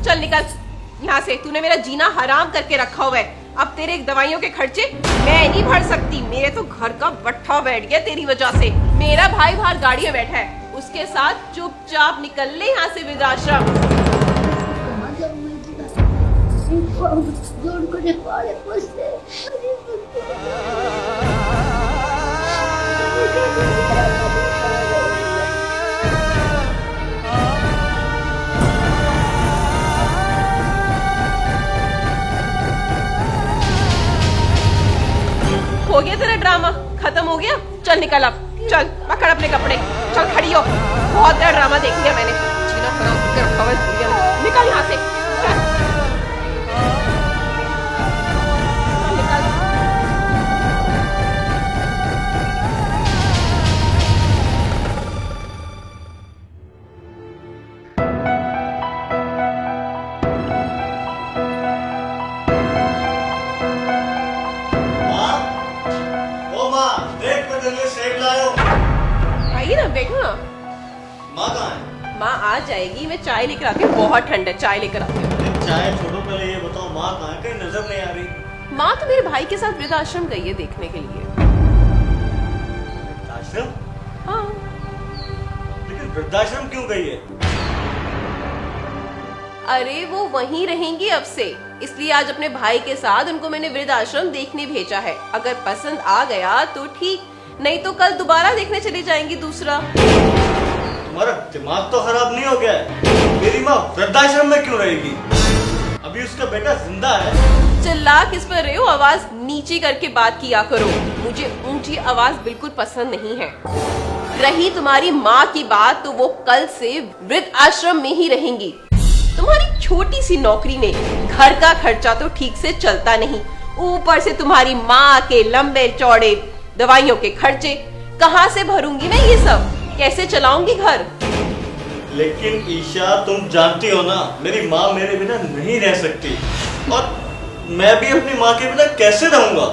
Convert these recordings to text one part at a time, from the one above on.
चल निकल यहाँ से, तूने मेरा जीना हराम करके रखा हुआ है। अब तेरे दवाइयों के खर्चे मैं नहीं भर सकती, मेरे तो घर का बट्ठा बैठ गया तेरी वजह से। मेरा भाई बाहर गाड़ी में बैठा है, उसके साथ चुपचाप निकल ले यहाँ से वृद्धाश्रम। हो गया तेरा ड्रामा, खत्म हो गया। चल निकल अब, चल पकड़ अपने कपड़े, चल खड़ी हो। बहुत बड़ा ड्रामा देख लिया मैंने, जीना हराम करके रखा हुआ है दुनिया में। निकल यहाँ से, चल निकल। आइए ना, बैठो ना। माँ कहाँ है? माँ आ जाएगी, मैं चाय लेकर आती हूँ, बहुत ठंड है, चाय लेकर आती हूँ। चाय छोड़ो, पहले ये बताओ माँ कहाँ है? कहीं नजर नहीं आ रही। माँ तो मेरे भाई के साथ वृद्धाश्रम गई है देखने के लिए। वृद्धाश्रम? हाँ। लेकिन वृद्धाश्रम क्यों गई है? अरे वो वहीं रहेंगी अब से, इसलिए आज अपने भाई के साथ उनको मैंने वृद्धाश्रम देखने भेजा है। अगर पसंद आ गया तो ठीक, नहीं तो कल दोबारा देखने चली जाएंगी दूसरा। तुम्हारा दिमाग तो खराब नहीं हो गया है? मेरी माँ वृद्धाश्रम में क्यों रहेगी? अभी उसका बेटा जिंदा है। चिल्ला किस पर रहे हो? आवाज नीचे करके बात किया करो, मुझे ऊंची आवाज बिल्कुल पसंद नहीं है। रही तुम्हारी माँ की बात, तो वो कल से वृद्धाश्रम में ही रहेंगी। तुम्हारी छोटी सी नौकरी में घर का खर्चा तो ठीक से चलता नहीं, ऊपर से तुम्हारी माँ के लंबे चौड़े दवाइयों के खर्चे। कहाँ से भरूंगी मैं ये सब? कैसे चलाऊंगी घर? लेकिन ईशा, तुम जानती हो ना, मेरी माँ मेरे बिना नहीं रह सकती, और मैं भी अपनी माँ के बिना कैसे रहूंगा?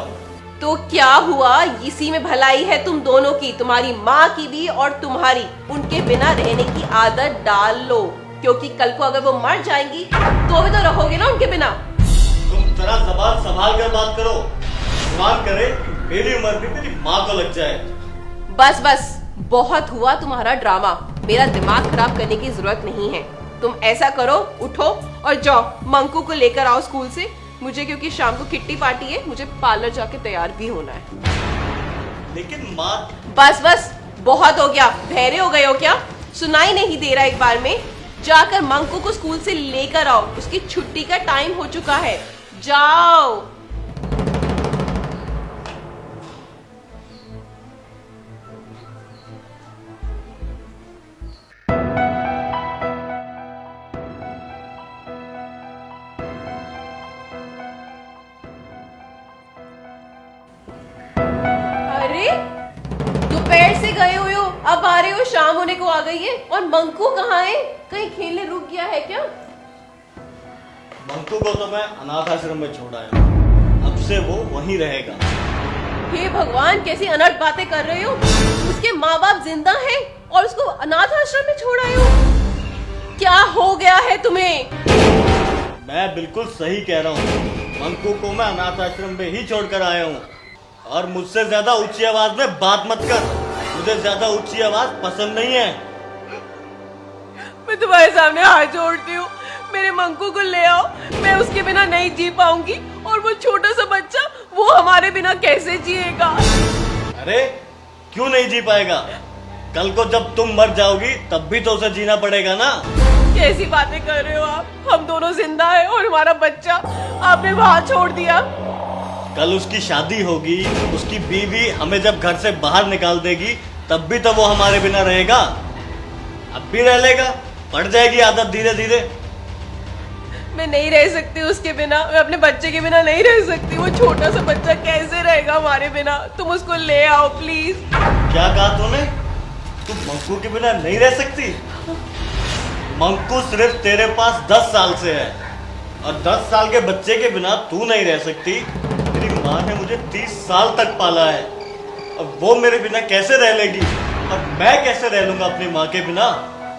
तो क्या हुआ, इसी में भलाई है तुम दोनों की, तुम्हारी माँ की भी और तुम्हारी। उनके बिना रहने की आदत डाल लो, क्योंकि कल को अगर वो मर जाएंगी तो भी तो रहोगे ना उनके बिना। तुम जरा ज़बान संभाल कर बात करो। भगवान करे मेरी उम्र भी मेरी माँ को लग जाए। बस बस, बहुत हुआ तुम्हारा ड्रामा, मेरा दिमाग खराब करने की जरूरत नहीं है। तुम ऐसा करो, उठो और जाओ मंकू को लेकर आओ स्कूल से, मुझे क्योंकि शाम को किट्टी पार्टी है, मुझे पार्लर जाके तैयार भी होना है। लेकिन माँ। बस बस, बहुत हो गया, बहरे हो गए हो क्या? सुनाई नहीं दे रहा एक बार में? जाकर मंकू को स्कूल से लेकर आओ, उसकी छुट्टी का टाइम हो चुका है, जाओ। अरे दोपहर से गए हुए हो, अब आ रहे हो, शाम होने को आ गई है। और मंकू कहाँ है? कहीं खेलने रुक गया है क्या? मंकू को तो मैं अनाथ आश्रम में छोड़ आया, अब से वो वहीं रहेगा। हे भगवान, कैसी अनर्थ बातें कर रहे हो? उसके माँ बाप जिंदा हैं और उसको अनाथ आश्रम में छोड़ आए हो? क्या हो गया है तुम्हें? मैं बिल्कुल सही कह रहा हूँ, मंकू को मैं अनाथ आश्रम में ही छोड़कर आया हूँ। और मुझसे ज्यादा ऊंची आवाज में बात मत कर, मुझे ज्यादा ऊंची आवाज पसंद नहीं है। मैं तुम्हारे सामने हाथ जोड़ती हूँ, मेरे मंकू को ले आओ, मैं उसके बिना नहीं जी पाऊंगी। और वो छोटा सा बच्चा, वो हमारे बिना कैसे जिएगा? अरे क्यों नहीं जी पाएगा? कल को जब तुम मर जाओगी तब भी तो उसे जीना पड़ेगा ना। कैसी बातें कर रहे हो आप? हम दोनों जिंदा है और हमारा बच्चा आपने वहां छोड़ दिया। कल उसकी शादी होगी, उसकी बीवी हमें जब घर से बाहर निकाल देगी तब भी तो वो हमारे बिना रहेगा। अब भी रह लेगा, पड़ जाएगी आदत धीरे धीरे। मैं नहीं रह सकती उसके बिना, मैं अपने बच्चे के बिना नहीं रह सकती। वो छोटा सा बच्चा कैसे रहेगा हमारे बिना? तुम उसको ले आओ प्लीज। क्या कहा तूने? तुम मंकू के बिना नहीं रह सकती? मंकू सिर्फ तेरे पास 10 साल से है, और 10 साल के बच्चे के बिना तू नहीं रह सकती। मेरी माँ ने मुझे 30 साल तक पाला है, अब वो मेरे बिना कैसे रह लेगी? और मैं कैसे रह लूंगा अपनी माँ के बिना?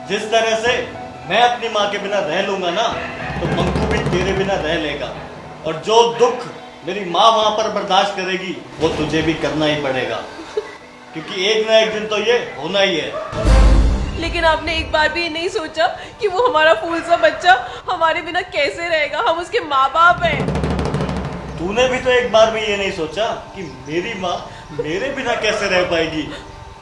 जिस तरह से मैं अपनी माँ के बिना रह लूंगा ना, तो मंकू भी तेरे बिना रह लेगा। और जो दुख मेरी माँ वहां पर बर्दाश्त करेगी, वो तुझे भी करना ही पड़ेगा, क्योंकि एक ना एक दिन तो ये होना ही है। लेकिन आपने एक बार भी ये नहीं सोचा कि वो हमारा फूल सा बच्चा हमारे बिना कैसे रहेगा? हम उसके माँ बाप हैं। तूने भी तो एक बार भी ये नहीं सोचा कि मेरी माँ मेरे बिना कैसे रह पाएगी,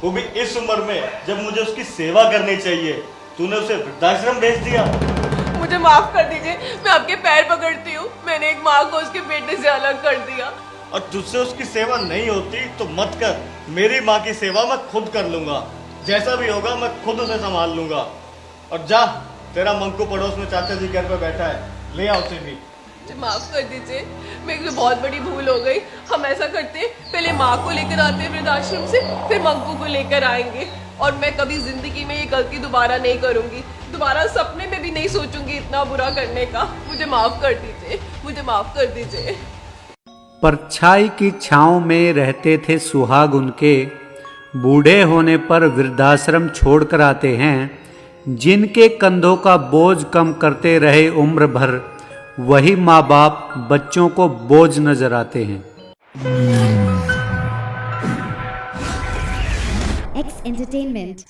वो भी इस उम्र में जब मुझे उसकी सेवा करनी चाहिए। तूने उसे वृद्धाश्रम भेज दिया। मुझे माफ कर दीजिए, मैं आपके पैर पकड़ती हूँ। मैंने एक माँ को उसके बेटे से अलग कर दिया। और तुझसे उसकी सेवा नहीं होती तो मत कर, मेरी माँ की सेवा मैं खुद कर लूंगा। जैसा भी होगा मैं खुद उसे संभाल लूंगा। और जा, तेरा मंकू पड़ोस में चाचा जी घर पे बैठा है, ले आओ उसे भी। मुझे माफ कर दीजिए, मेरे से बहुत बड़ी भूल हो गई। हम ऐसा करते, पहले माँ को लेकर आते वृद्धाश्रम से, फिर मंकू को लेकर आएंगे। और मैं कभी जिंदगी में ये गलती दोबारा नहीं करूंगी। दोबारा सपने में भी नहीं सोचूंगी इतना बुरा करने का। मुझे माफ कर दीजिए, मुझे माफ कर दीजिए। परछाई की छांव में रहते थे सुहाग उनके, बूढ़े होने पर वृद्धाश्रम छोड़कर आते हैं। जिनके कंधों का बोझ कम करते रहे उम्र भर, वही माँ बाप बच्चों को बोझ नजर आते हैं। X Entertainment